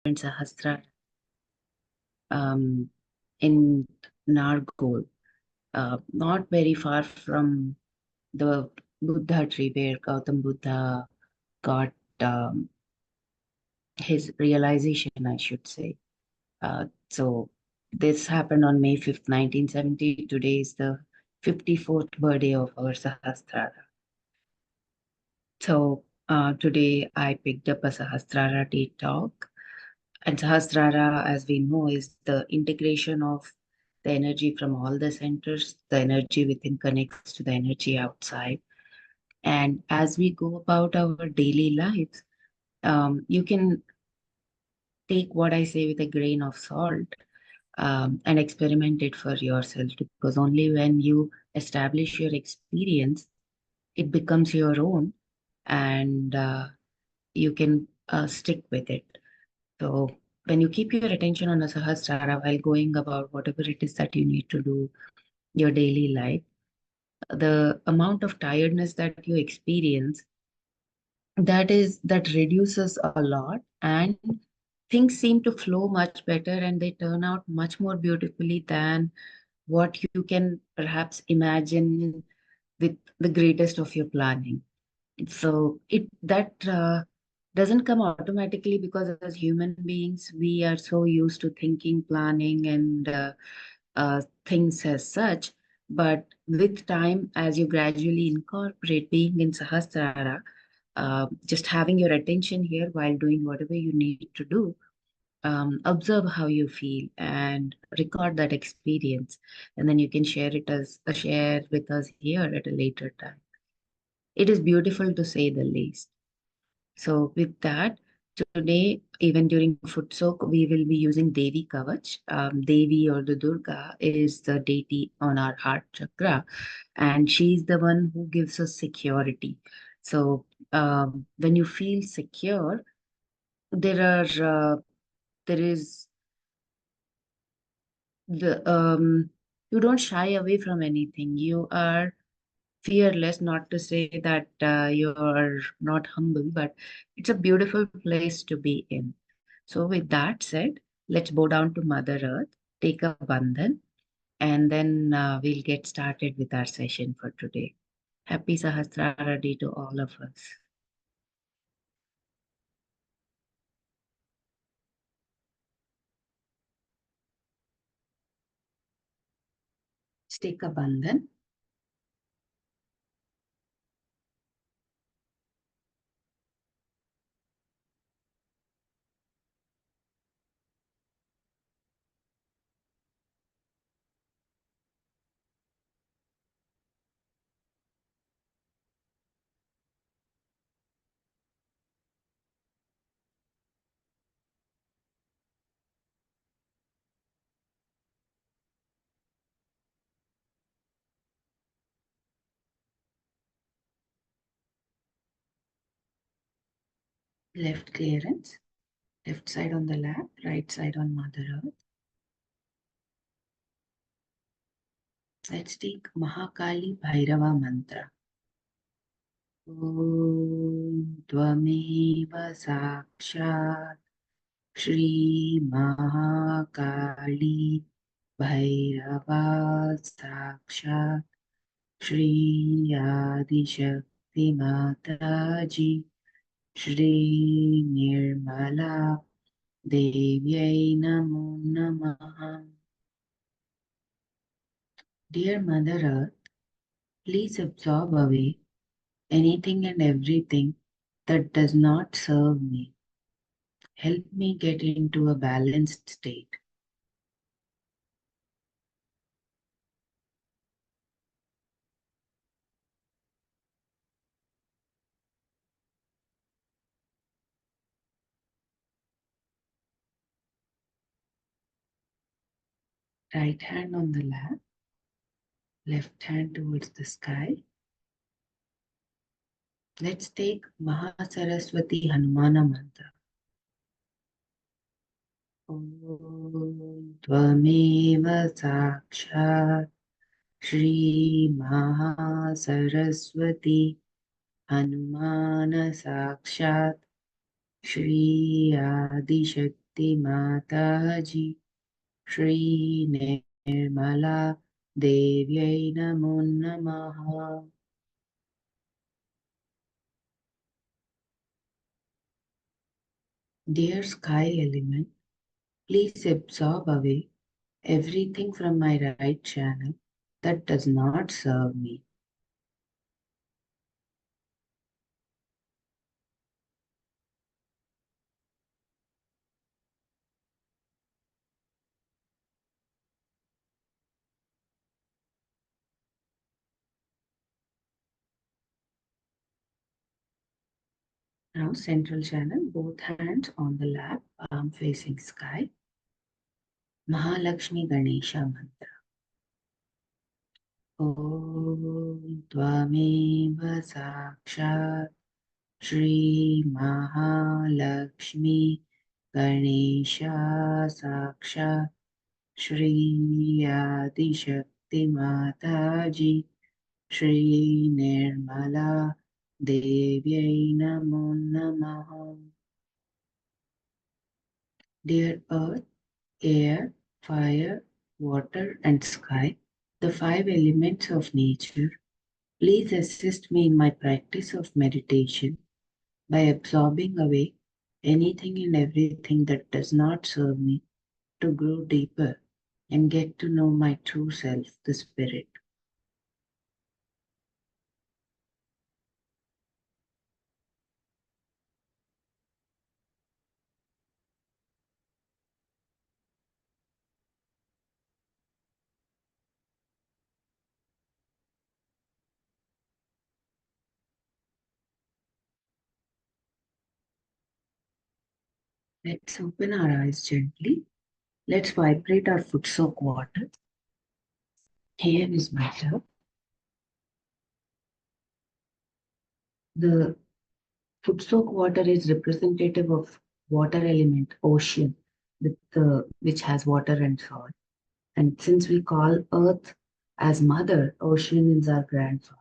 Sahasrara in Nargol, not very far from the Buddha tree where Gautam Buddha got his realization, I should say. So this happened on May 5th, 1970. Today is the 54th birthday of our Sahasrara. So today I picked up a Sahasrara Day talk. And Sahasrara, as we know, is the integration of the energy from all the centers. The energy within connects to the energy outside. And as we go about our daily lives, you can take what I say with a grain of salt and experiment it for yourself, because only when you establish your experience, it becomes your own, and you can stick with it. So when you keep your attention on a Sahasrara while going about whatever it is that you need to do, your daily life, the amount of tiredness that you experience, that reduces a lot, and things seem to flow much better, and they turn out much more beautifully than what you can perhaps imagine with the greatest of your planning. So it that doesn't come automatically, because as human beings, we are so used to thinking, planning, and things as such. But with time, as you gradually incorporate being in Sahasrara, just having your attention here while doing whatever you need to do, observe how you feel and record that experience, and then you can share with us here at a later time. It is beautiful to say the least. So with that, today, even during foot soak, we will be using Devi Kavach. Devi, or the Durga, is the deity on our heart chakra, and she's the one who gives us security. So when you feel secure, there are there is the you don't shy away from anything. You are fearless, not to say that you're not humble, but it's a beautiful place to be in. So with that said, let's bow down to Mother Earth, take a bandhan, and then we'll get started with our session for today. Happy Sahasrara Day to all of us. Let's take a bandhan. Left clearance, left side on the lap, right side on Mother Earth. Let's take Mahakali Bhairava mantra. Om Tvameva Sakshat Shri Mahakali Bhairava Sakshat Shri Adi Shakti Mataji Shri Nirmala Devyai Namo Namaha. Dear Mother Earth, please absorb away anything and everything that does not serve me. Help me get into a balanced state. Right hand on the lap, left hand towards the sky. Let's take Mahasaraswati Hanumana mantra. Om Tvameva Sakshat Shri Mahasaraswati Hanumana Sakshat Shri Adi Shakti माताजी श्री निर्मला देव्यै नमो नमः. Dear sky element, please absorb away everything from my right channel that does not serve me. Now, central channel, both hands on the lap, palm facing sky. Mahalakshmi Ganesha mantra. Om Tvameva Sakshat Shri Mahalakshmi Ganesha Sakshat Shri Adi Shakti Mataji Shri Nirmala Devyai Namo Namaha. Dear Earth, air, fire, water, and sky, the five elements of nature, please assist me in my practice of meditation by absorbing away anything and everything that does not serve me to grow deeper and get to know my true self, the spirit. Let's open our eyes gently. Let's vibrate our foot soak water. Here is my tub. The foot soak water is representative of water element, ocean, which has water and salt. And since we call Earth as mother, ocean is our grandfather.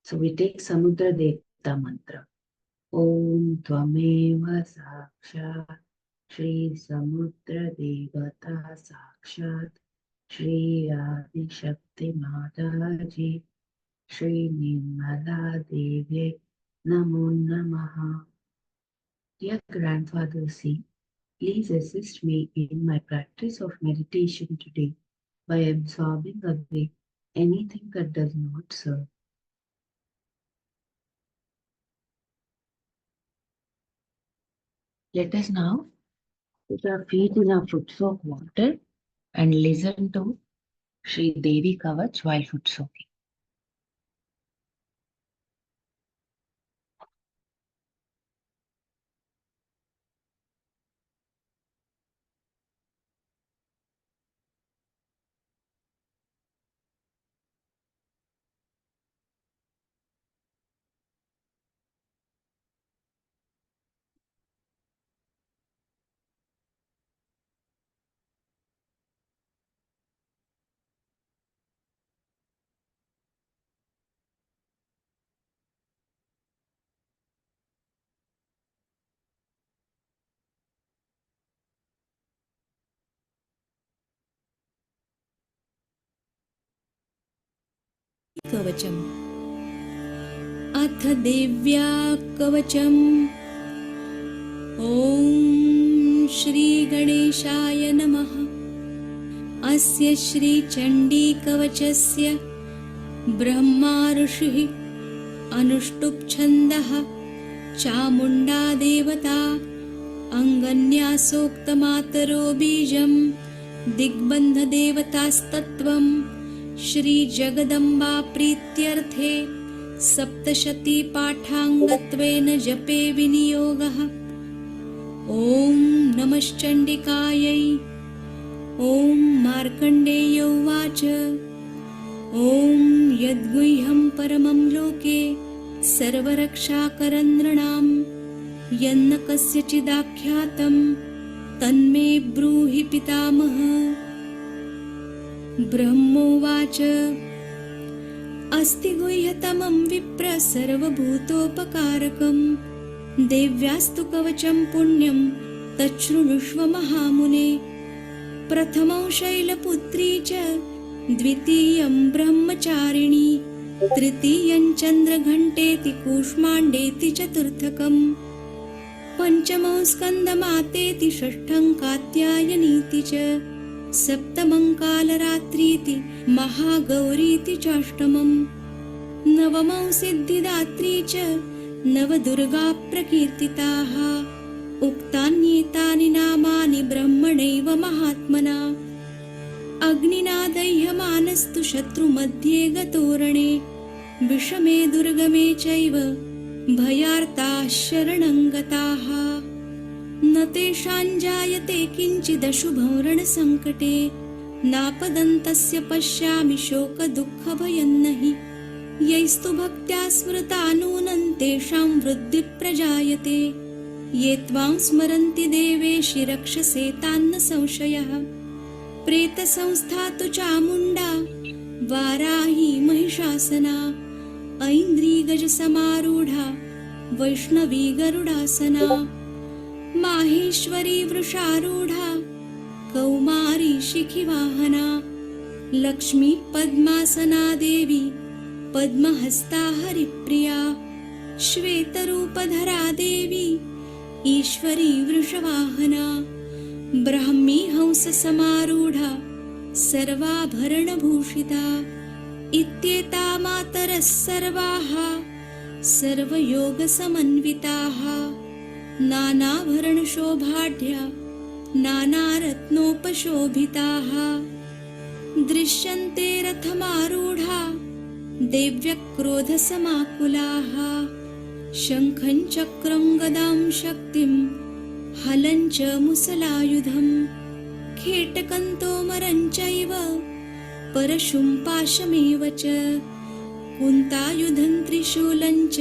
So we take Samudra Devta mantra. Om Tvameva Sakshat Shri Samudra Devata Sakshat Shri Adi Shakti Mataji Shri Nirmala Devi Namo Namaha. Dear Grandfather C, please assist me in my practice of meditation today by absorbing away anything that does not serve. Let us now put our feet in our foot soak water and listen to Sri Devi Kavach while foot soaking. कवचम् अथ देव्या कवचम् ॐ श्री गणेशाय नमः। अस्य श्री चण्डी कवचस्य ब्रह्मा ऋषिः अनुष्टुप् छन्दः चामुण्डा देवता अङ्गन्यासोक्तमातरो बीजं दिग्बन्धदेवतास्तत्त्वं श्री जगदम्बा प्रीत्यर्थे सप्तशती पाठाङ्गत्वेन जपे विनियोगः। ॐ नमश्चण्डिकायै। ॐ मार्कण्डेय उवाच ॐ यद्गुह्यं परमं लोके सर्वरक्षाकरं नृणां यन्न कस्यचिदाख्यातं तन्मे ब्रूहि पितामह। ब्रह्मोवाच अस्ति गुह्यतमं विप्र सर्वभूतोपकारकं देव्यास्तु कवचं पुण्यं तच्छृणुष्व महामुने। प्रथमं शैलपुत्री च द्वितीयं ब्रह्मचारिणी तृतीयं चन्द्रघण्टेति कूष्माण्डेति चतुर्थकम् पञ्चमं स्कन्दमातेति षष्ठं कात्यायनीति च सप्तमं कालरात्रीति महागौरीति चाष्टमम् नवमं सिद्धिदात्री च नवदुर्गा प्रकीर्तिताः उक्तान्येतानि नामानि ब्रह्मणैव महात्मना अग्निना दह्यमानस्तु शत्रुमध्ये गतोरणे विषमे दुर्गमे चैव भयार्ताः शरणं गताः न तेषां जायते किञ्चिदशुभं रणसङ्कटे नापदन्तस्य पश्यामि शोकदुःखभयं नहि यैस्तु भक्त्या स्मृता नूनं तेषां वृद्धिः प्रजायते ये त्वां स्मरन्ति देवेशि रक्षसे तान्न संशयः प्रेतसंस्था तु चामुण्डा वाराही महिषासना ऐन्द्री गजसमारूढा वैष्णवी गरुडासना माहेश्वरी वृषारूढा कौमारी शिखिवाहना लक्ष्मी पद्मासना देवी पद्महस्ता हरिप्रिया श्वेतरूपधरा देवी ईश्वरी वृषवाहना ब्राह्मी हंससमारूढा सर्वाभरणभूषिता इत्येता मातरः सर्वाः सर्वयोगसमन्विताः नानाभरणशोभाढ्या नानारत्नोपशोभिताः दृश्यन्ते रथमारूढा देव्यक्रोधसमाकुलाः शङ्खं चक्रं गदां शक्तिं हलं च मुसलायुधं खेटकं तोमरं चैव परशुं पाशमेव च कुन्तायुधं त्रिशूलं च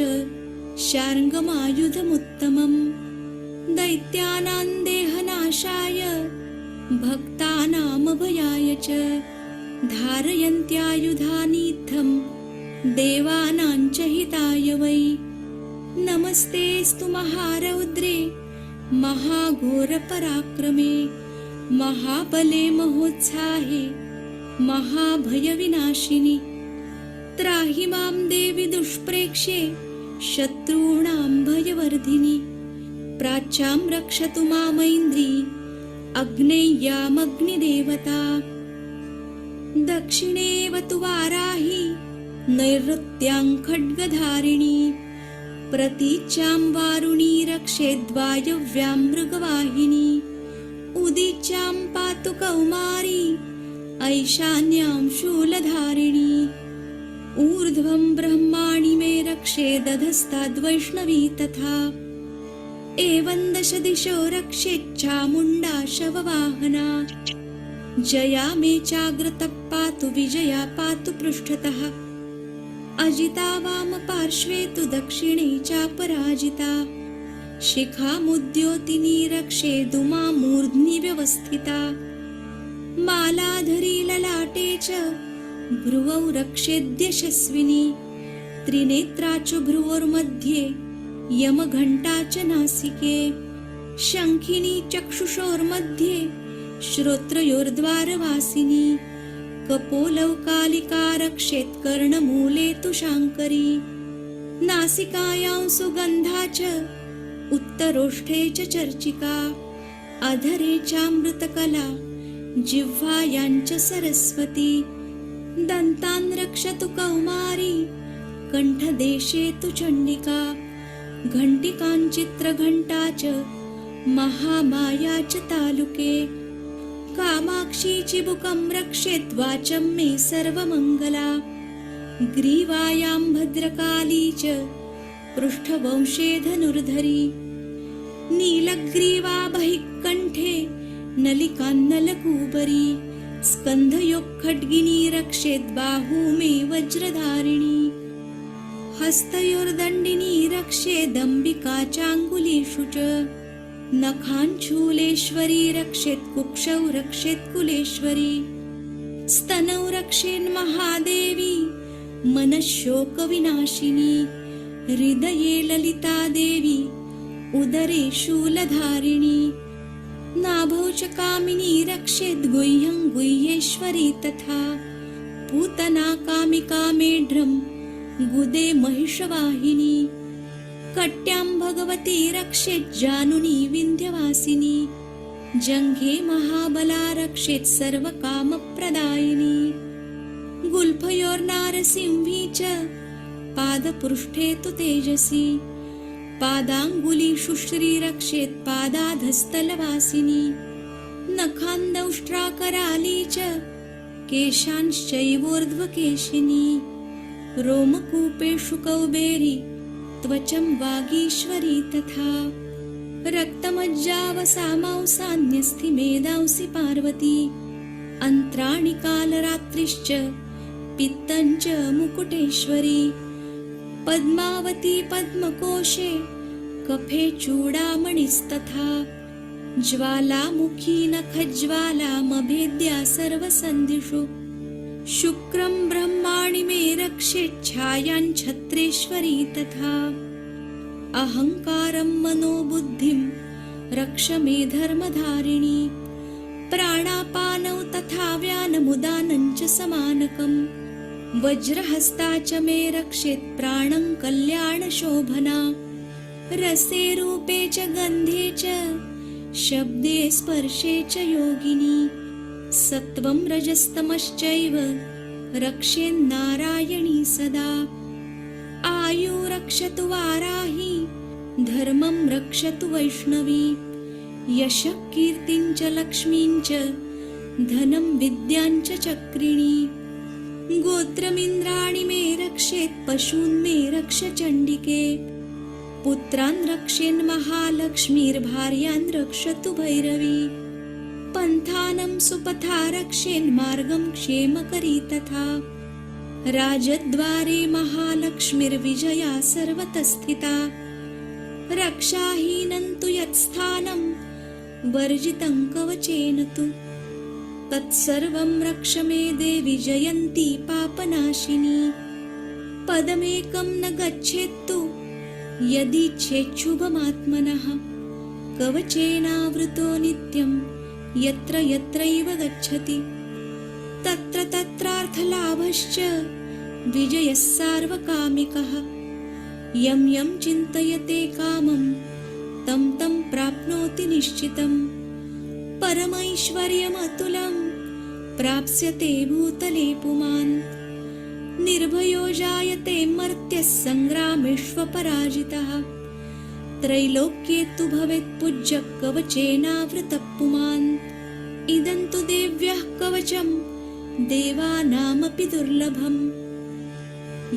शार्ङ्गमायुधमुत्तमं दैत्यानां देहनाशाय भक्तानामभयाय च धारयन्त्यायुधानीत्थं देवानां च हिताय वै नमस्तेस्तु महारौद्रे महाघोरपराक्रमे महाबले महोत्साहे महाभयविनाशिनि त्राहि मां देवि दुष्प्रेक्ष्ये शत्रूणां भयवर्धिनि प्राच्यां रक्षतु मामैन्द्री अग्नेय्यामग्निदेवता दक्षिणेव तु वाराही नैऋत्यां खड्गधारिणी प्रतीच्यां वारुणी रक्षेद्वायव्यां मृगवाहिनी उदीच्यां पातु कौमारी ऐशान्यां शूलधारिणी ऊर्ध्वं ब्रह्माणि मे रक्षेदधस्ताद्वैष्णवी तथा एवं दश दिशो रक्षेच्चामुण्डा शववाहना जया मे चाग्रतः पातु विजया पातु पृष्ठतः अजिता वामपार्श्वे तु दक्षिणे चापराजिता शिखामुद्योतिनी रक्षेदुमा मूर्ध्नि व्यवस्थिता मालाधरी ललाटे च भ्रुवौ रक्षेद्यशस्विनी त्रिनेत्रा च भ्रुवोर्मध्ये यमघण्टा च नासिके शङ्खिनी चक्षुषोर्मध्ये श्रोत्रयोर्द्वारवासिनी कपोलौ कालिका रक्षेत् कर्णमूले तु शाङ्करी नासिकायां सुगन्धा च उत्तरोष्ठे च चर्चिका अधरे चामृतकला जिह्वायां च सरस्वती दन्तान् रक्षतु कौमारी कण्ठदेशे तु चण्डिका घण्टिकां चित्रघण्टा च महामाया च तालुके कामाक्षी चिबुकं रक्षेत् वाचं मे सर्वमङ्गला ग्रीवायां भद्रकाली च पृष्ठवंशे धनुर्धरी नीलग्रीवा बहिः कण्ठे नलिकान्नलकूबरी स्कन्धयोः रक्षेत् बाहू मे वज्रधारिणी हस्तयोर्दण्डिनी रक्षेदम्बिका चाङ्गुलीषु च नखाञ्चूलेश्वरी रक्षेत् कुक्षौ रक्षेत् कुलेश्वरी स्तनौ रक्षेन्महादेवी मनःशोकविनाशिनी हृदये ललिता देवी उदरे शूलधारिणी नाभौ च कामिनी रक्षेत् गुह्यं गुह्येश्वरी तथा पूतना कामिका मेढ्रं गुदे महिषवाहिनी कट्यां भगवती रक्षेत् जानुनी विन्ध्यवासिनी जङ्घे महाबला रक्षेत् सर्वकामप्रदायिनी गुल्फयोर्नारसिंही च पादपृष्ठे तु तेजसी पादाङ्गुलीषु श्रीरक्षेत् पादाधस्तलवासिनी नखान्दौष्ट्राकराली च केशांश्चैवोर्ध्वकेशिनी रोमकूपेषु कौबेरी त्वचं वागीश्वरी तथा रक्तमज्जावसामांसान्यस्थि मेदांसि पार्वती अन्त्राणि कालरात्रिश्च पित्तञ्च मुकुटेश्वरी पद्मावती पद्मकोशे कफे चूडामणिस्तथा ज्वालामुखी नखज्वालामभेद्या सर्वसन्धिषु शुक्रं ब्रह्माणि मे रक्षेत् छायाञ्छत्रेश्वरी तथा अहङ्कारं मनोबुद्धिं रक्ष मे धर्मधारिणी प्राणापानौ तथा व्यानमुदानं च समानकम् वज्रहस्ता च मे रक्षेत् प्राणं कल्याणशोभना रसे रूपे च गन्धे च शब्दे स्पर्शे च योगिनी सत्वं रजस्तमश्चैव रक्षेन्नारायणी सदा आयु रक्षतु वाराही धर्मं रक्षतु वैष्णवी यशः कीर्तिं च लक्ष्मीं च धनं विद्यां च चक्रिणी गोत्रमिन्द्राणि मे रक्षेत् पशून् मे रक्ष चण्डिके पुत्रान् रक्षेन् महालक्ष्मीर्भार्यान् रक्षतु भैरवी पन्थानं सुपथा रक्षेन् मार्गं क्षेमकरी तथा राजद्वारे महालक्ष्मीर्विजया सर्वतः स्थिता रक्षाहीनं तु यत्स्थानं वर्जितं कवचेन तु तत्सर्वं रक्ष मे देवि जयन्ती पापनाशिनी पदमेकं न गच्छेत्तु यदीच्छेच्छुभमात्मनः कवचेनावृतो नित्यं यत्र यत्रैव गच्छति तत्र तत्रार्थलाभश्च विजयः सार्वकामिकः यं यं चिन्तयते कामं तं तं प्राप्नोति निश्चितं परमैश्वर्यमतुलं प्राप्स्यते भूतले पुमान् निर्भयो जायते मर्त्यः सङ्ग्रामेष्वपराजितः त्रैलोक्ये तु भवेत् पूज्यः कवचेनावृतः पुमान् इदं तु देव्याः कवचं देवानामपि दुर्लभम्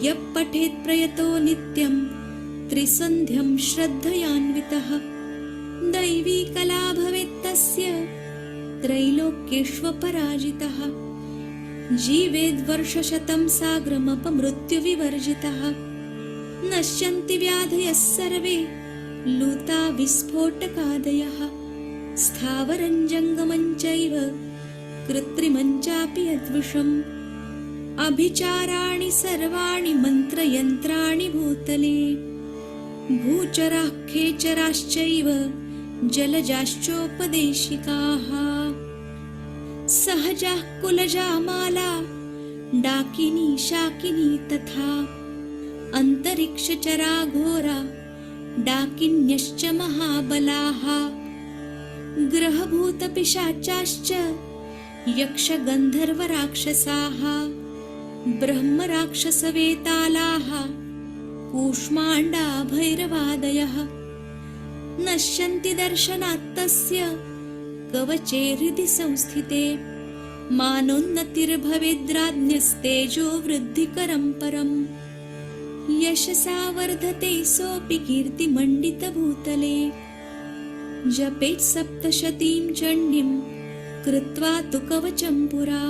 यः पठेत् प्रयतो नित्यं त्रिसन्ध्यं श्रद्धयान्वितः दैवी कला भवेत् तस्य त्रैलोक्येष्वपराजितः जीवेद्वर्षशतं साग्रमपमृत्युविवर्जितः नश्यन्ति व्याधयः सर्वे लूता विस्फोटकादयः स्थावरं जङ्गमं चैव कृत्रिमं चापि यद्विषम् अभिचाराणि सर्वाणि मन्त्रयन्त्राणि भूतले भूचराः खेचराश्चैव जलजाश्चोपदेशिकाः सहजाः कुलजा माला डाकिनी शाकिनी तथा अन्तरिक्षचरा घोरा डाकिन्यश्च महाबलाः ग्रहभूतपिशाचाश्च यक्षगन्धर्वराक्षसाः ब्रह्मराक्षसवेतालाः कूष्माण्डा भैरवादयः नश्यन्ति दर्शनात्तस्य कवचे हृदि संस्थिते मानोन्नतिर्भवेद्राज्ञस्तेजो वृद्धिकरं परम् यशसा वर्धते सोऽपि कीर्तिमण्डितभूतले जपेत् सप्तशतीं चण्डीं कृत्वा तु कवचं पुरा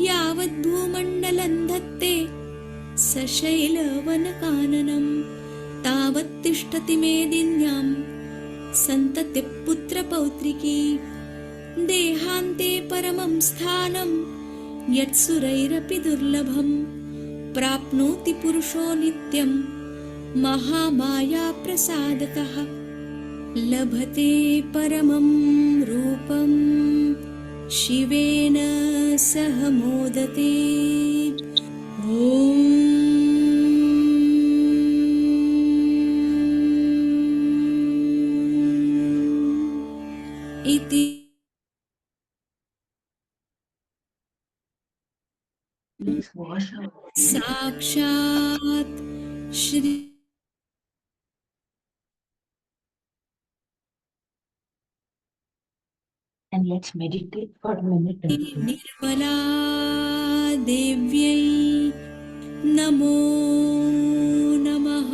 यावद्भूमण्डलं धत्ते सशैलवनकाननं तावत् तिष्ठति मेदिन्यां सन्ततिपुत्रपौत्रिकी देहान्ते परमं स्थानं यत्सुरैरपि दुर्लभं प्राप्नोति पुरुषो नित्यं महामायाप्रसादतः लभते परमं रूपं शिवेन सह मोदते। ॐ इति Let's wash our साक्षात् Shri and let's meditate for a minute or two. Nirmala देव्यै नमो नमः।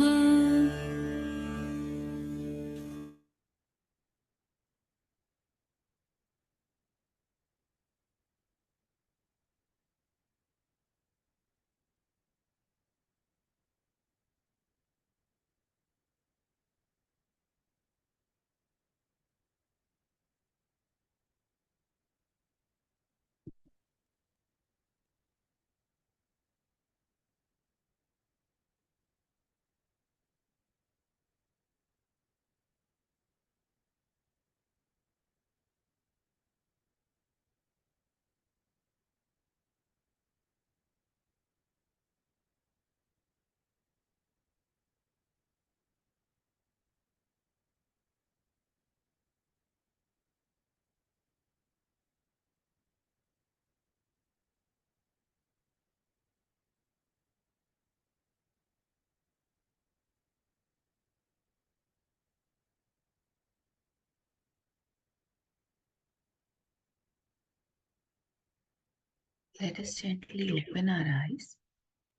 Let us gently open our eyes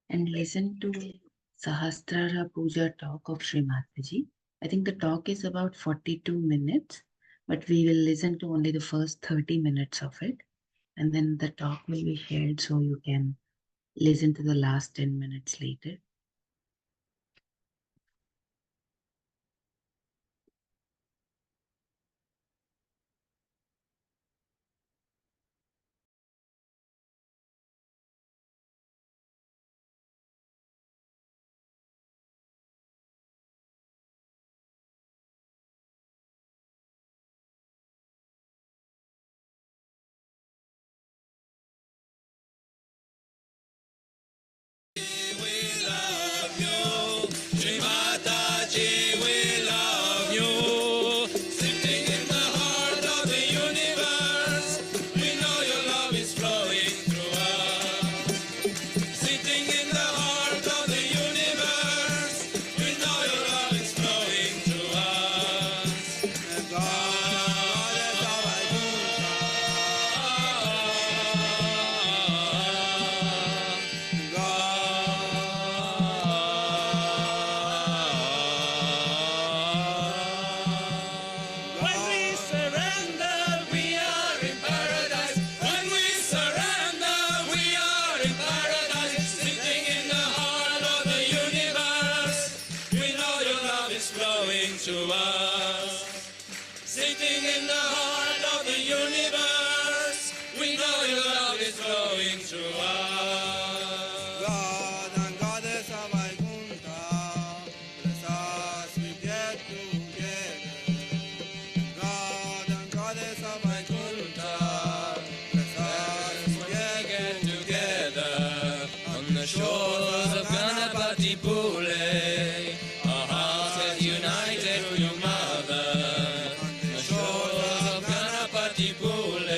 and listen to Sahasrara Puja talk of Sri Mataji. I think the talk is about 42 minutes, but we will listen to only the first 30 minutes of it. And then the talk will be shared so you can listen to the last 10 minutes later. United for your mother, the shores of Ganapati Pule.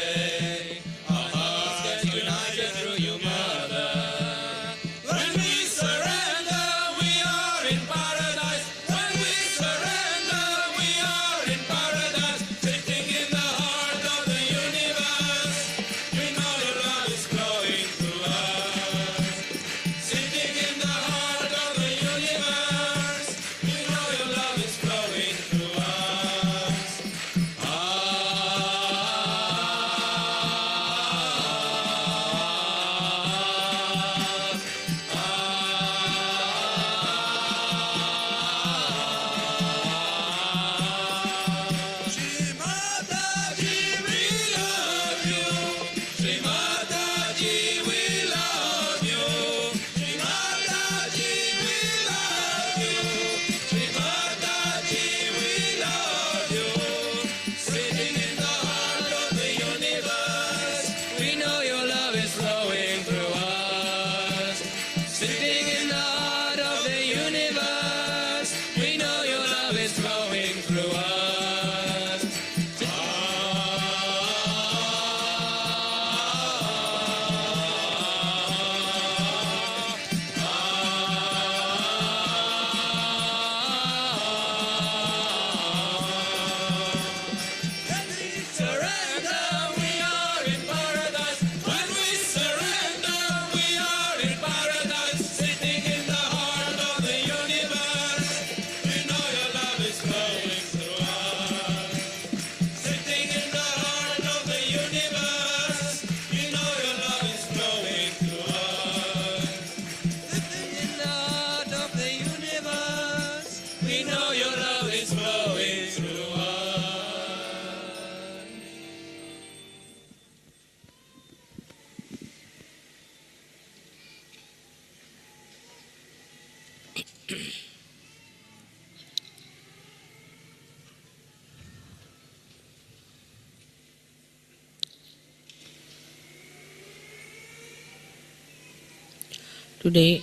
Today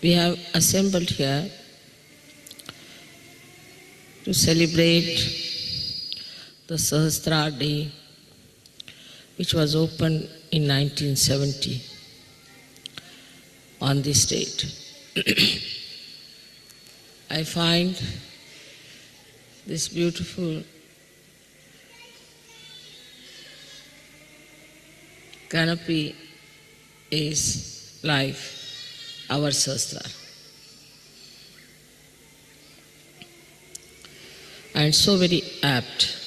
we have assembled here to celebrate the Sahasrara Day, which was opened in 1970 on this date. I find this beautiful canopy is life, our Sahasrara. And so very apt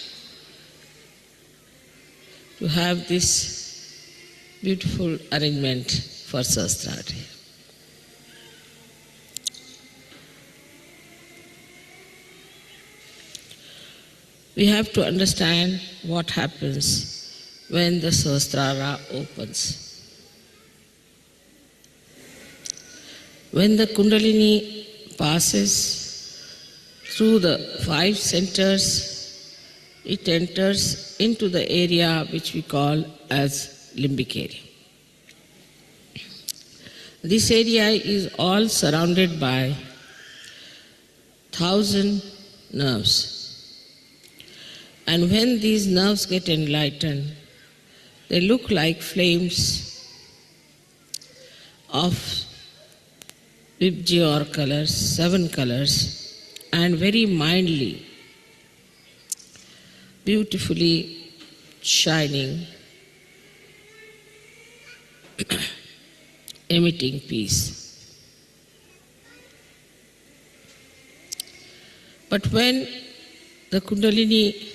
to have this beautiful arrangement for Sahasrara Day. We have to understand what happens when the Sahasrara opens. When the Kundalini passes through the 5 centers, it enters into the area which we call as limbic area. This area is all surrounded by 1,000 nerves. And when these nerves get enlightened, they look like flames of Vibgyor colors, 7 colors, and very mildly, beautifully shining, emitting peace. But when the Kundalini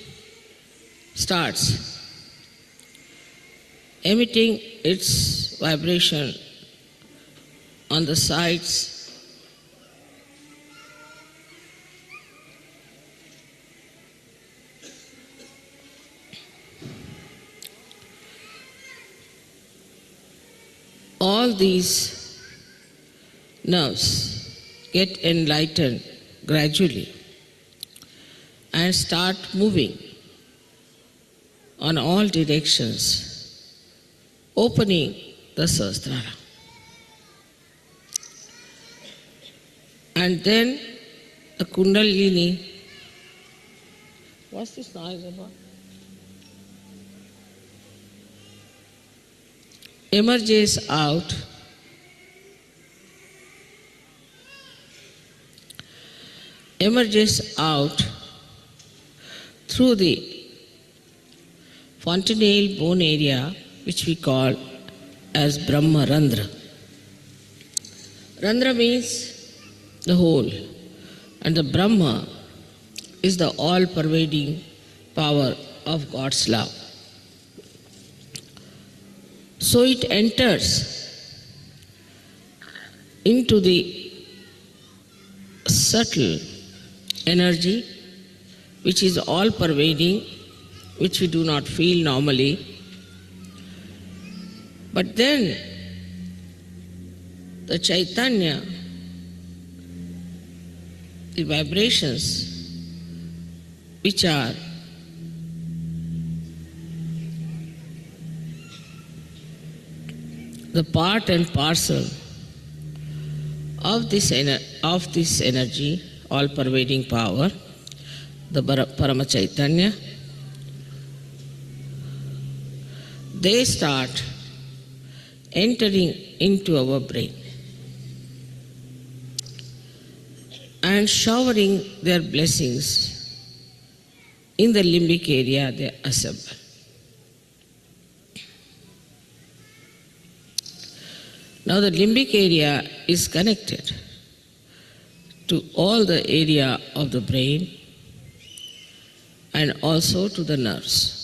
starts emitting its vibration on the sides, all these nerves get enlightened gradually and start moving on all directions, opening the Sahasrara. And then the Kundalini, what's this noise about? Emerges out through the fontanelle bone area, which we call as Brahma Randhra. Randhra means the whole, and the Brahma is the all-pervading power of God's love. So it enters into the subtle energy, which is all-pervading, which we do not feel normally. But then the Chaitanya, the vibrations, which are the part and parcel of this energy, all-pervading power, the Parama Chaitanya, they start entering into our brain and showering their blessings in the limbic area they assemble. Now the limbic area is connected to all the area of the brain and also to the nerves.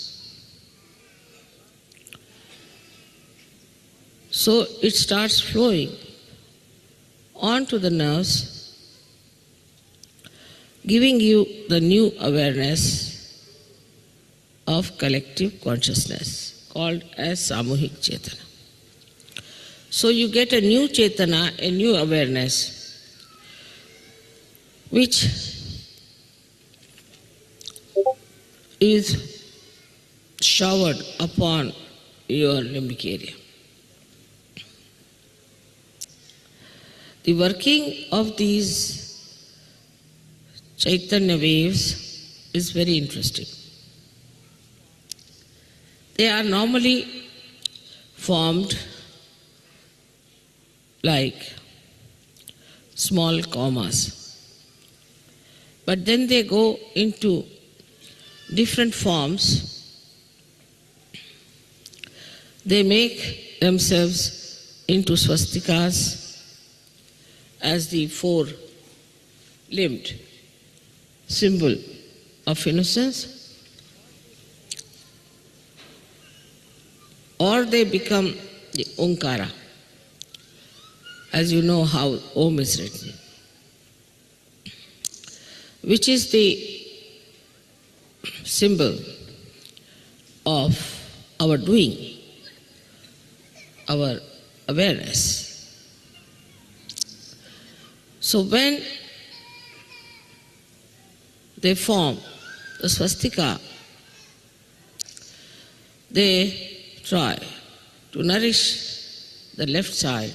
So it starts flowing onto the nerves, giving you the new awareness of collective consciousness called as Samuhik Chetana. So you get a new Chetana, a new awareness, which is showered upon your limbic area. the working of these Chaitanya waves is very interesting. They are normally formed like small commas. But then they go into different forms. They make themselves into swastikas as the four-limbed symbol of innocence, or they become the Omkara, as you know how Om is written, which is the symbol of our doing, our awareness. So when they form the swastika, they try to nourish the left side,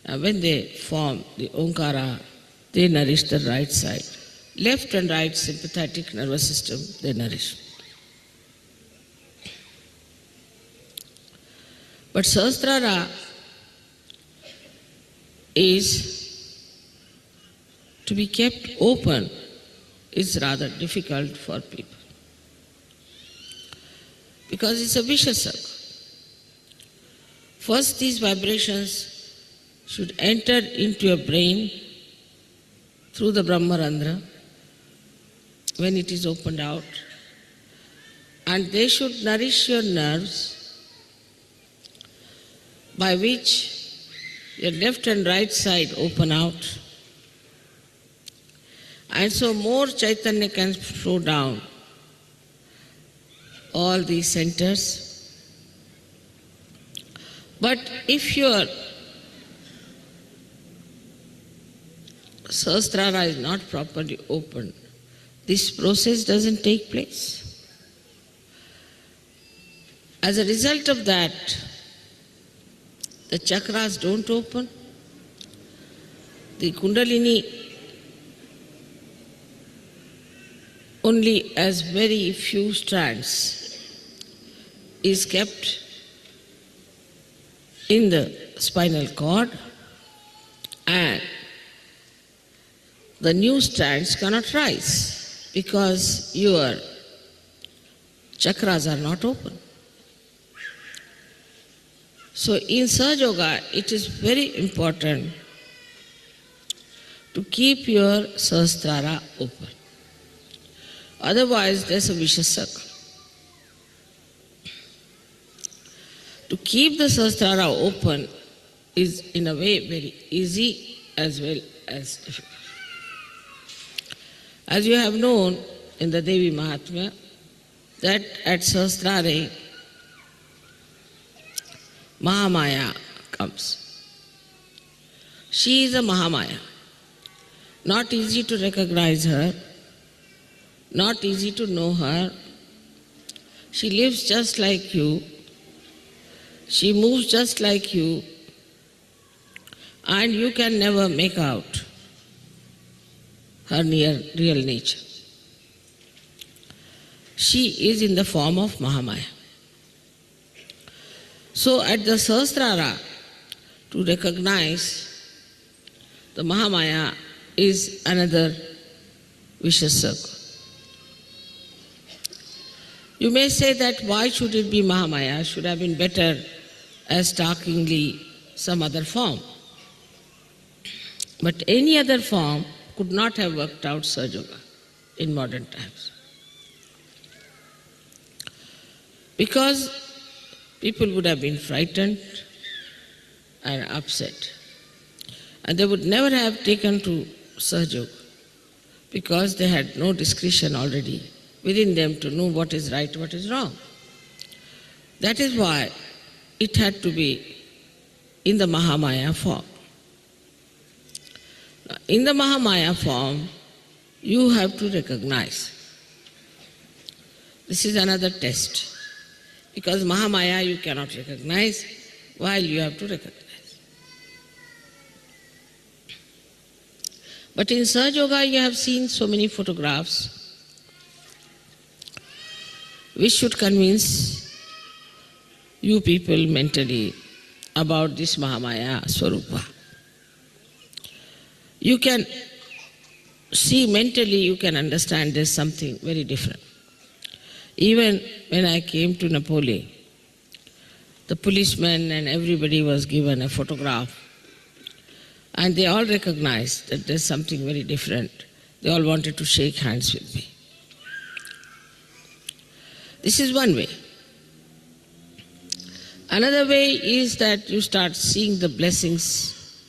and when they form the Omkara, they nourish the right side. Left and right sympathetic nervous system, they nourish. But Sahasrara is to be kept open is rather difficult for people, because it's a vicious circle. First, these vibrations should enter into your brain through the Brahmarandra when it is opened out, and they should nourish your nerves, by which your left and right side open out, and so more Chaitanya can flow down all these centers. But if your Sahasrara is not properly opened, this process doesn't take place. As a result of that, the chakras don't open, the Kundalini only as very few strands is kept in the spinal cord, and the new strands cannot rise because your chakras are not open. So in Sahaja Yoga, it is very important to keep your Sahasrara open. Otherwise, there's a vicious circle. To keep the Sahasrara open is in a way very easy as well as difficult. As you have known in the Devi Mahatmya, that at Sahasrare, Mahamaya comes. She is a Mahamaya. Not easy to recognize her, not easy to know her. She lives just like you, she moves just like you, and you can never make out her real nature. She is in the form of Mahamaya. So at the Sahasrara, to recognize the Mahamaya is another vicious circle. You may say that why should it be Mahamaya? Should have been better as starkingly some other form. But any other form could not have worked out Sahaja Yoga in modern times. Because people would have been frightened and upset. And they would never have taken to Sahaja Yoga because they had no discretion already within them to know what is right, what is wrong. That is why it had to be in the Mahamaya form. Now, in the Mahamaya form, you have to recognize. This is another test. Because Mahamaya you cannot recognize, while you have to recognize. But in Sahaja Yoga, you have seen so many photographs which should convince you people mentally about this Mahamaya Swarupa. You can see mentally, you can understand there's something very different. Even when I came to Napoli, the policemen and everybody was given a photograph, and they all recognized that there's something very different. They all wanted to shake hands with me. This is one way. Another way is that you start seeing the blessings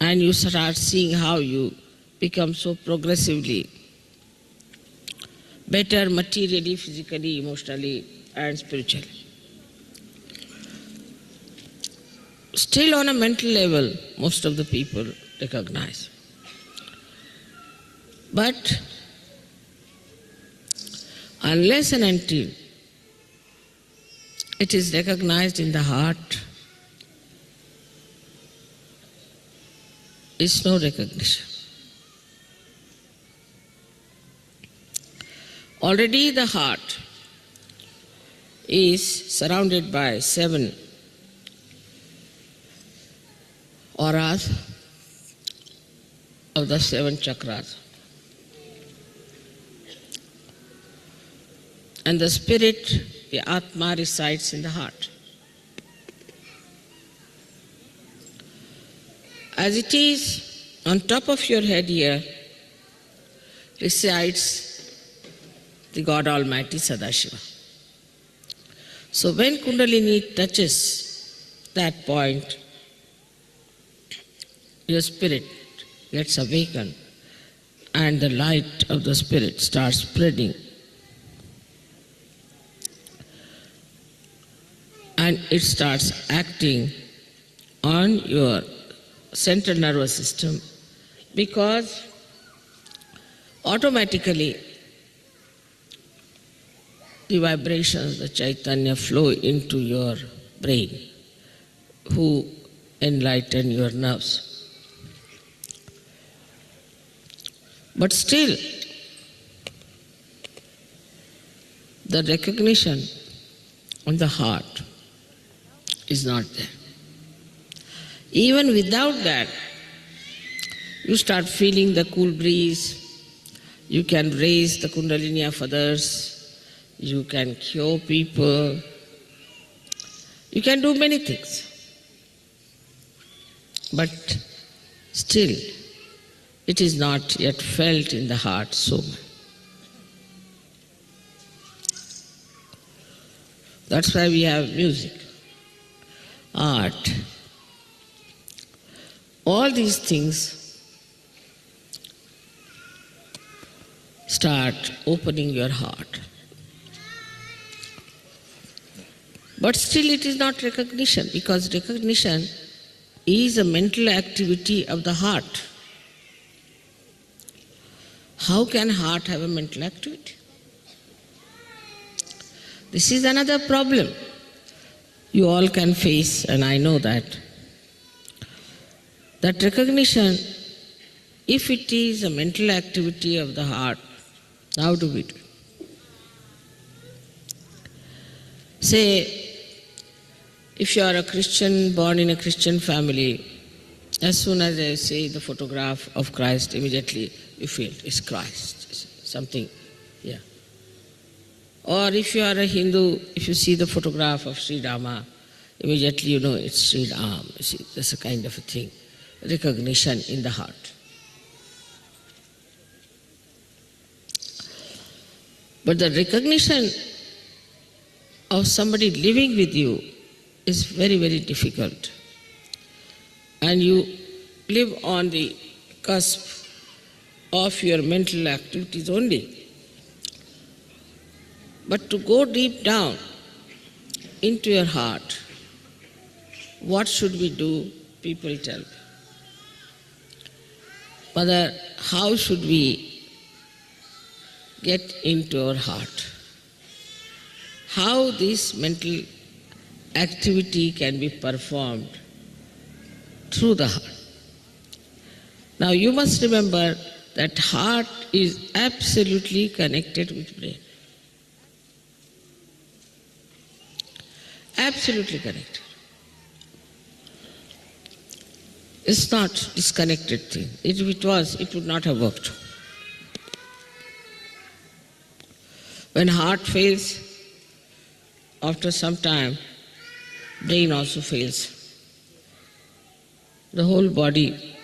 and you start seeing how you become so progressively better materially, physically, emotionally, and spiritually. Still on a mental level, most of the people recognize. But unless and until it is recognized in the heart, is no recognition. Already the heart is surrounded by 7 auras of the 7 chakras. And the spirit, the Atma, resides in the heart. As it is, on top of your head here resides the God Almighty Sadashiva. So when Kundalini touches that point, your spirit gets awakened and the light of the spirit starts spreading. And it starts acting on your central nervous system, because automatically the vibrations, the Chaitanya flow into your brain, who enlighten your nerves. But still, the recognition on the heart is not there. Even without that, you start feeling the cool breeze, you can raise the Kundalini of others, you can cure people, you can do many things. But still, it is not yet felt in the heart so much. That's why we have music, art. All these things start opening your heart. But still it is not recognition, because recognition is a mental activity of the heart. How can heart have a mental activity? This is another problem you all can face, and I know that. That recognition, if it is a mental activity of the heart, how do we do it? Say, if you are a Christian, born in a Christian family, as soon as I say the photograph of Christ, immediately you feel it's Christ, it's something, yeah. Or if you are a Hindu, if you see the photograph of Sri Rama, immediately you know it's Sri Ram. You see, that's a kind of a thing, recognition in the heart. But the recognition of somebody living with you is very, very difficult. And you live on the cusp of your mental activities only. But to go deep down into your heart, what should we do? People tell me. Mother, how should we get into our heart? How this mental activity can be performed through the heart? Now you must remember that heart is absolutely connected with brain. Absolutely connected. It's not disconnected thing. If it was, it would not have worked. When heart fails, after some time, brain also fails. The whole body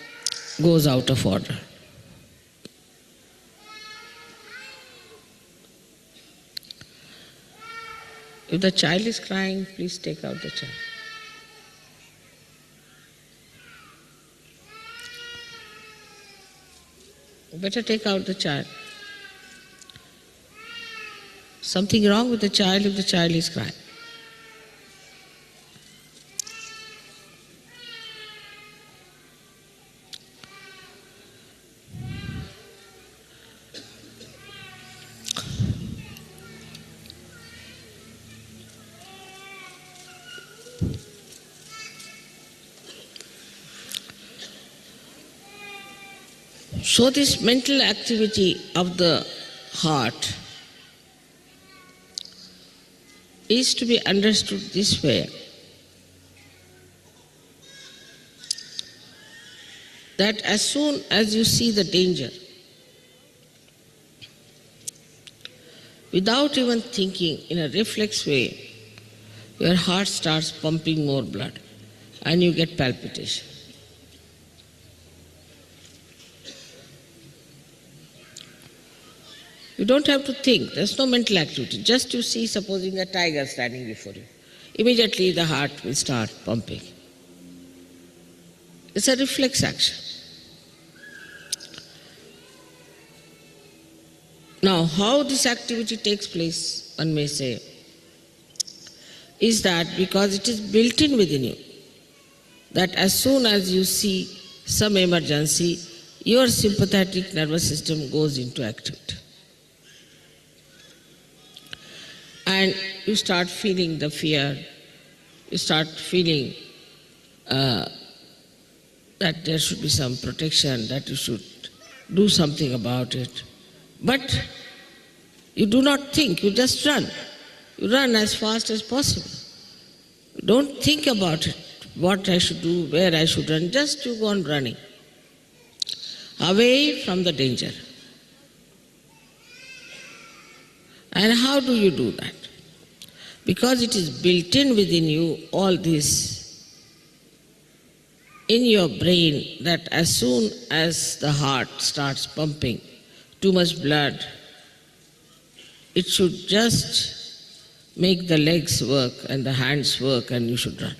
goes out of order. If the child is crying, please take out the child. Better take out the child. Something wrong with the child if the child is crying. So this mental activity of the heart is to be understood this way, that as soon as you see the danger, without even thinking, in a reflex way, your heart starts pumping more blood and you get palpitation. You don't have to think, there's no mental activity. Just you see, supposing a tiger standing before you, immediately the heart will start pumping. It's a reflex action. Now, how this activity takes place, one may say, is that because it is built in within you, that as soon as you see some emergency, your sympathetic nervous system goes into activity. And you start feeling the fear, you start feeling that there should be some protection, that you should do something about it. But you do not think, you just run. You run as fast as possible. You don't think about it, what I should do, where I should run, just you go on running, away from the danger. And how do you do that? Because it is built in within you, all this, in your brain, that as soon as the heart starts pumping too much blood, it should just make the legs work and the hands work and you should run.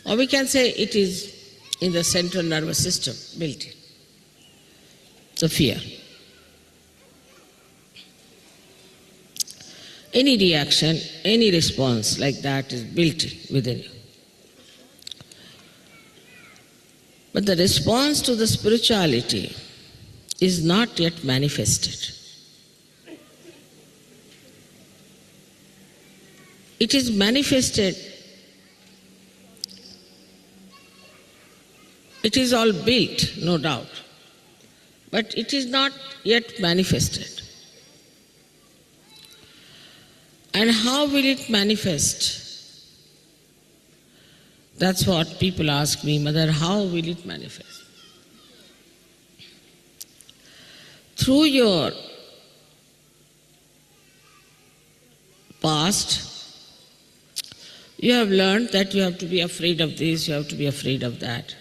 Or we can say it is in the central nervous system, built in, the fear. Any reaction, any response like that is built in within you. But the response to the spirituality is not yet manifested. It is manifested, it is all built, no doubt, but it is not yet manifested. And how will it manifest? That's what people ask me, Mother, how will it manifest? Through your past, you have learned that you have to be afraid of this, you have to be afraid of that.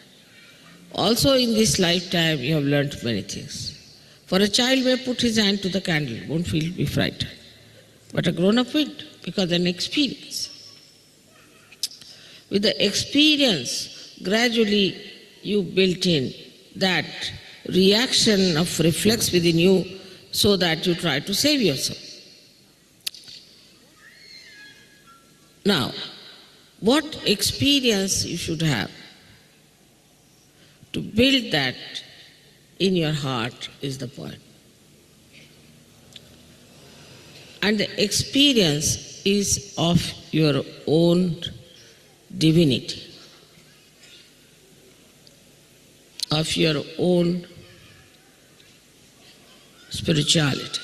Also in this lifetime, you have learned many things. For a child may put his hand to the candle, won't be frightened. But a grown-up will, because an experience. With the experience, gradually you built in that reaction of reflex within you so that you try to save yourself. Now, what experience you should have to build that in your heart is the point. And the experience is of your own divinity. of your own spirituality.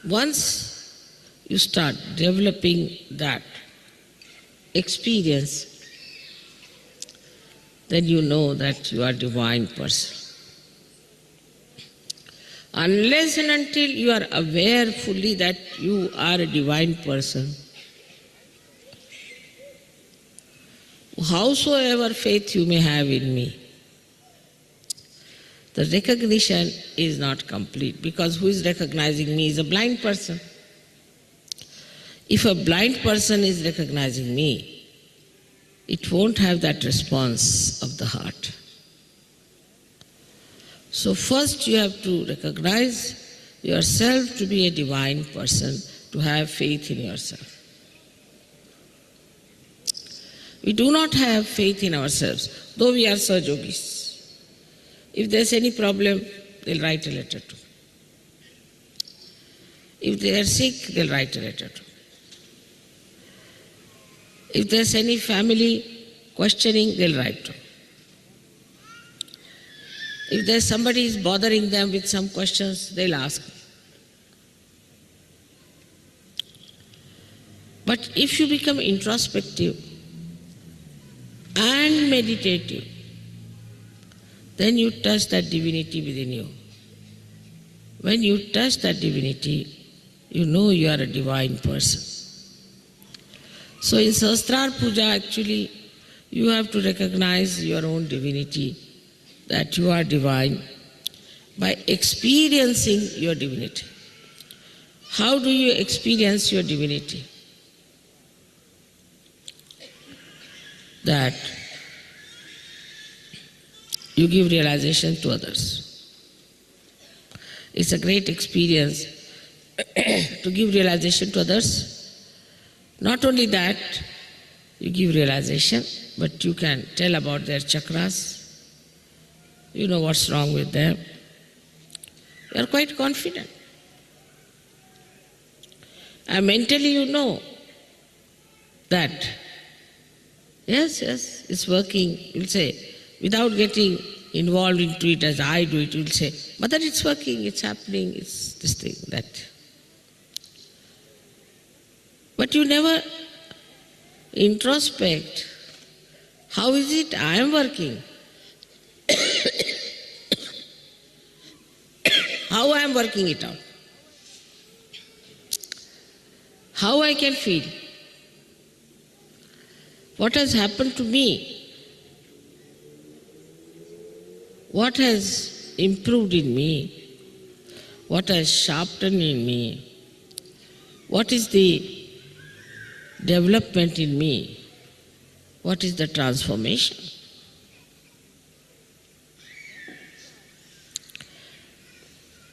Once you start developing that experience, then you know that you are a divine person. Unless and until you are aware fully that you are a divine person, howsoever faith you may have in me, the recognition is not complete, because who is recognizing me is a blind person. If a blind person is recognizing me, it won't have that response of the heart. So first you have to recognize yourself to be a divine person, to have faith in yourself. We do not have faith in ourselves, though we are Sahajogis. If there's any problem, they'll write a letter to. If they are sick, they'll write a letter to. If there's any family questioning, they'll write to. If there's somebody is bothering them with some questions, they'll ask. But if you become introspective and meditative, then you touch that divinity within you. When you touch that divinity, you know you are a divine person. So in Sahasrara Puja, actually, you have to recognize your own divinity, that you are divine, by experiencing your divinity. How do you experience your divinity? That you give realization to others. It's a great experience to give realization to others. Not only that, you give realization, but you can tell about their chakras. You know what's wrong with them. You are quite confident. And mentally you know that, yes, it's working. You'll say, without getting involved into it as I do it, you'll say, Mother, it's working, it's happening, it's this thing, that. But you never introspect. How is it I am working? How I am working it out? How I can feel? What has happened to me? What has improved in me? What has sharpened in me? What is the development in me? What is the transformation?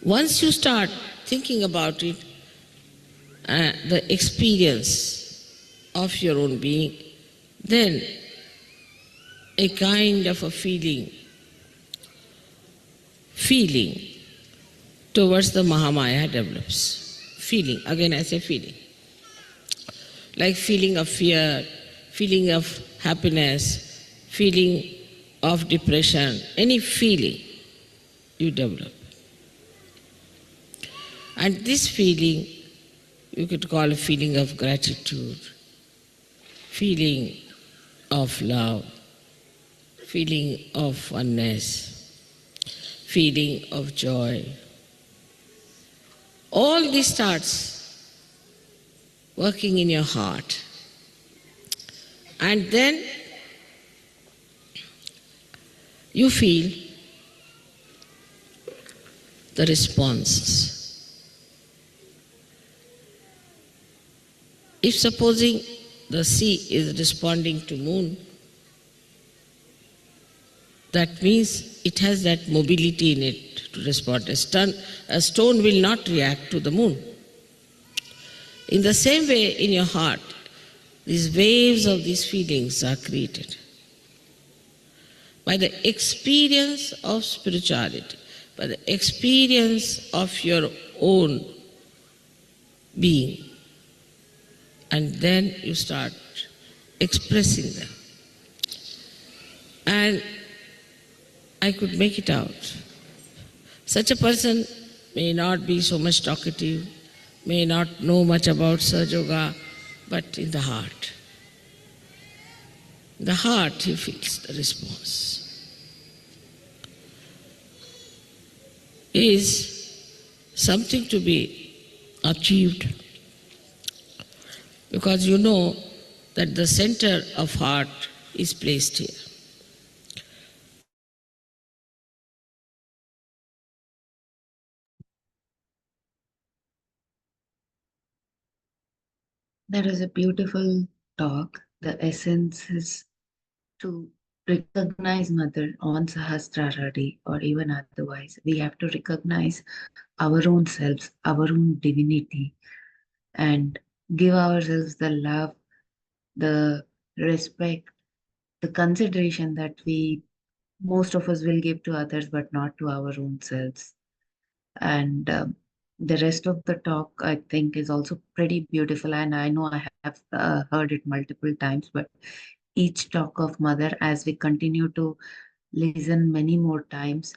Once you start thinking about it, the experience of your own being, then a kind of a feeling towards the Mahamaya develops. Feeling, again I say feeling. Like feeling of fear, feeling of happiness, feeling of depression, any feeling you develop. And this feeling you could call a feeling of gratitude, feeling of love, feeling of oneness, feeling of joy. All this starts working in your heart. And then you feel the responses. If supposing the sea is responding to moon, that means it has that mobility in it to respond. A stone will not react to the moon. In the same way, in your heart, these waves of these feelings are created. By the experience of spirituality, by the experience of your own being, and then you start expressing them. And I could make it out. Such a person may not be so much talkative, may not know much about Sahaja Yoga, but in the heart he feels the response. Is something to be achieved because you know that the center of heart is placed here. That is a beautiful talk. The essence is to recognize Mother on Sahasraradi or even otherwise. We have to recognize our own selves, our own divinity, and give ourselves the love, the respect, the consideration that we most of us will give to others, but not to our own selves. And the rest of the talk, I think, is also pretty beautiful. And I know I have heard it multiple times, but each talk of Mother, as we continue to listen many more times,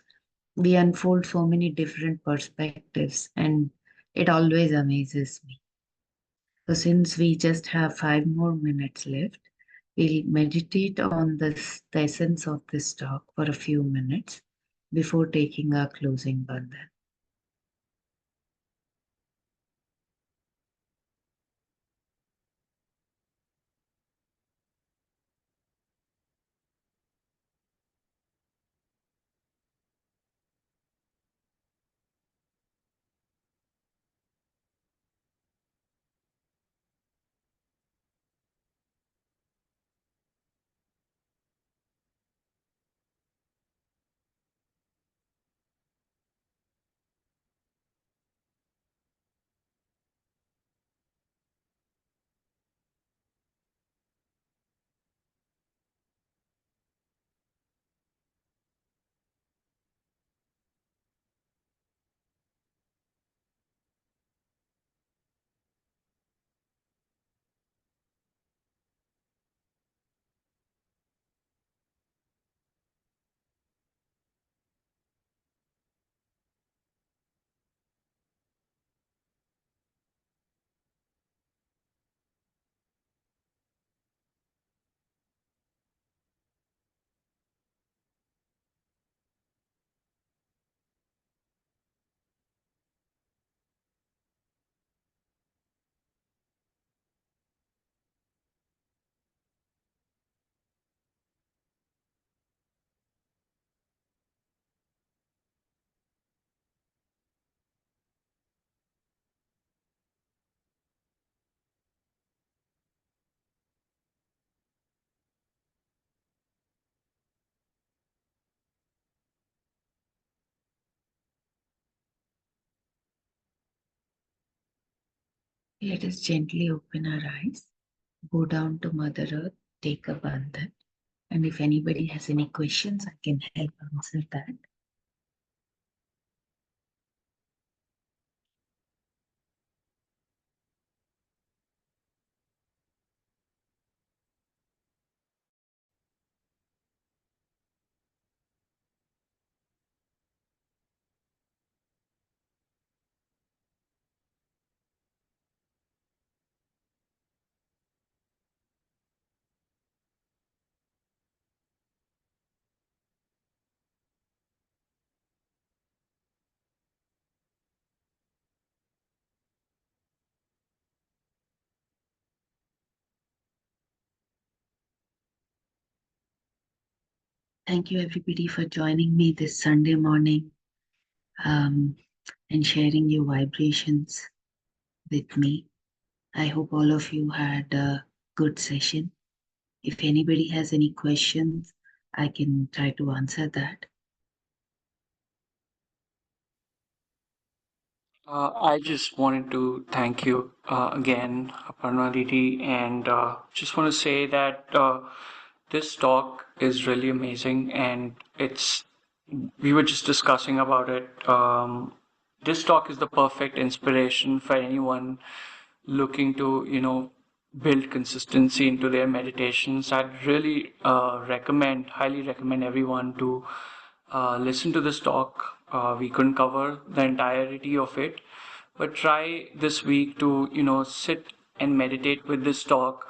we unfold so many different perspectives, and it always amazes me. So, since we just have 5 more minutes left, we'll meditate on the essence of this talk for a few minutes before taking our closing bandhan. Let us gently open our eyes, go down to Mother Earth, take a bandhan. And if anybody has any questions, I can help answer that. Thank you, everybody, for joining me this Sunday morning um, and sharing your vibrations with me. I hope all of you had a good session. If anybody has any questions, I can try to answer that. I just wanted to thank you again, Aparna Didi, and just want to say that this talk is really amazing, and we were just discussing about it. This talk is the perfect inspiration for anyone looking to, build consistency into their meditations. I'd really highly recommend everyone to listen to this talk. We couldn't cover the entirety of it, but try this week to, sit and meditate with this talk.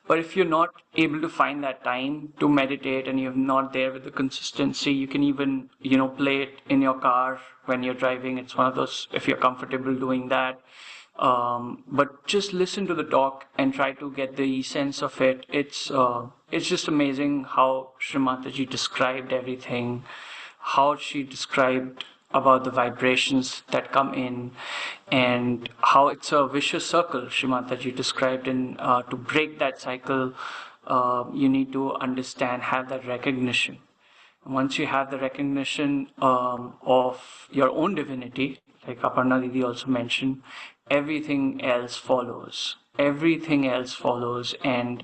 But if you're not able to find that time to meditate and you're not there with the consistency, you can even, play it in your car when you're driving. It's one of those, if you're comfortable doing that. But just listen to the talk and try to get the sense of it. It's just amazing how Srimataji described everything, how she described about the vibrations that come in, and how it's a vicious circle. Srimataji described, and to break that cycle, you need to understand, have that recognition. Once you have the recognition of your own divinity, like Aparna Didi also mentioned, everything else follows. Everything else follows, and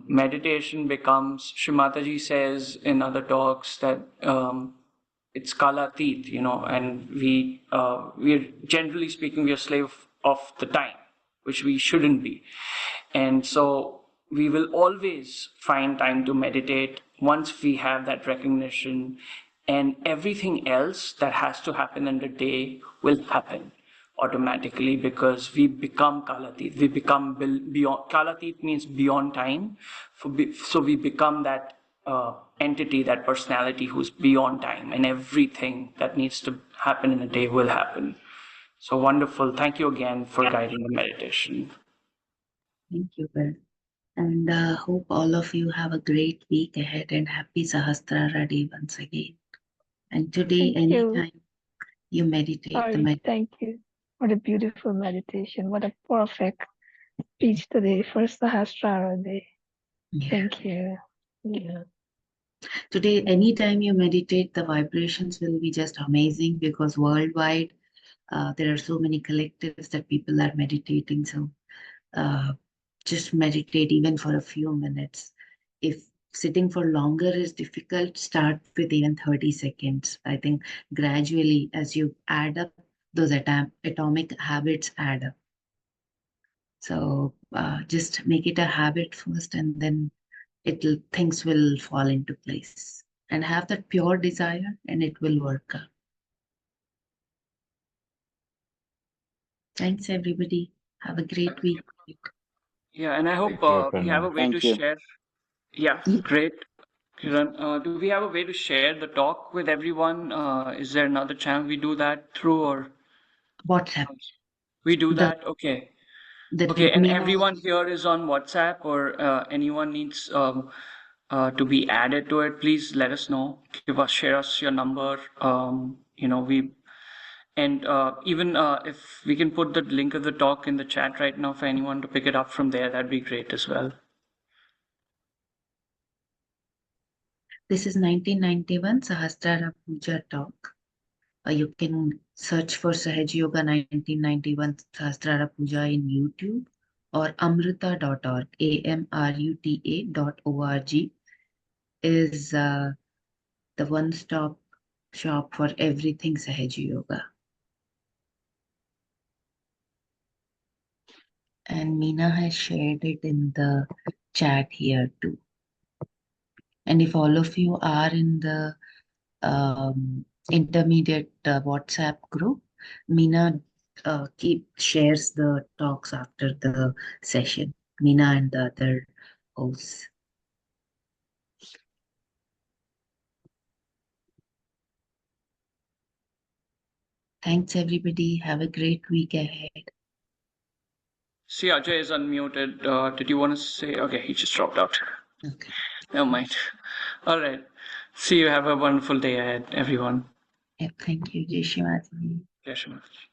meditation becomes. Srimataji says in other talks that it's kalatit, and we're generally speaking, we're slave of the time, which we shouldn't be, and so we will always find time to meditate once we have that recognition, and everything else that has to happen in the day will happen automatically, because we become kalatit. We become beyond. Kalatit means beyond time. So we become that entity, that personality who's beyond time, and everything that needs to happen in a day will happen. So wonderful. Thank you again for guiding the meditation. Thank you, Bill. And hope all of you have a great week ahead, and happy Sahasrara Day once again. And today, Thank you. anytime you meditate, Sorry, thank you. What a beautiful meditation. What a perfect speech today for Sahasrara Day. Yeah. Thank you. Yeah. Today, anytime you meditate, the vibrations will be just amazing, because worldwide there are so many collectives that people are meditating. So just meditate even for a few minutes. If sitting for longer is difficult, start with even 30 seconds. I think gradually, as you add up, those atomic habits add up. So just make it a habit first, and then things will fall into place. And have that pure desire, and it will work out. Thanks, everybody. Have a great week. Yeah, and I hope we have a way to share. Yeah, great. Kiran, do we have a way to share the talk with everyone? Is there another channel we do that through, or WhatsApp. we do that? Okay. Okay, and everyone here is on WhatsApp, or anyone needs to be added to it, please let us know. Share us your number. Even if we can put the link of the talk in the chat right now for anyone to pick it up from there, that'd be great as well. This is 1991 Sahasrara Puja talk. You can search for Sahaj Yoga 1991 Sahasrara Puja in YouTube, or amruta.org. amruta.org is the one-stop shop for everything Sahaj Yoga. And Meena has shared it in the chat here too. And if all of you are in the intermediate WhatsApp group, Meena shares the talks after the session. Meena and the other hosts. Thanks, everybody. Have a great week ahead. See, Ajay is unmuted. Did you want to say? Okay, he just dropped out. Okay. Never mind. All right. See you. Have a wonderful day ahead, everyone. Yeah, thank you, Jai Shri Mataji. Jai Shri Mataji.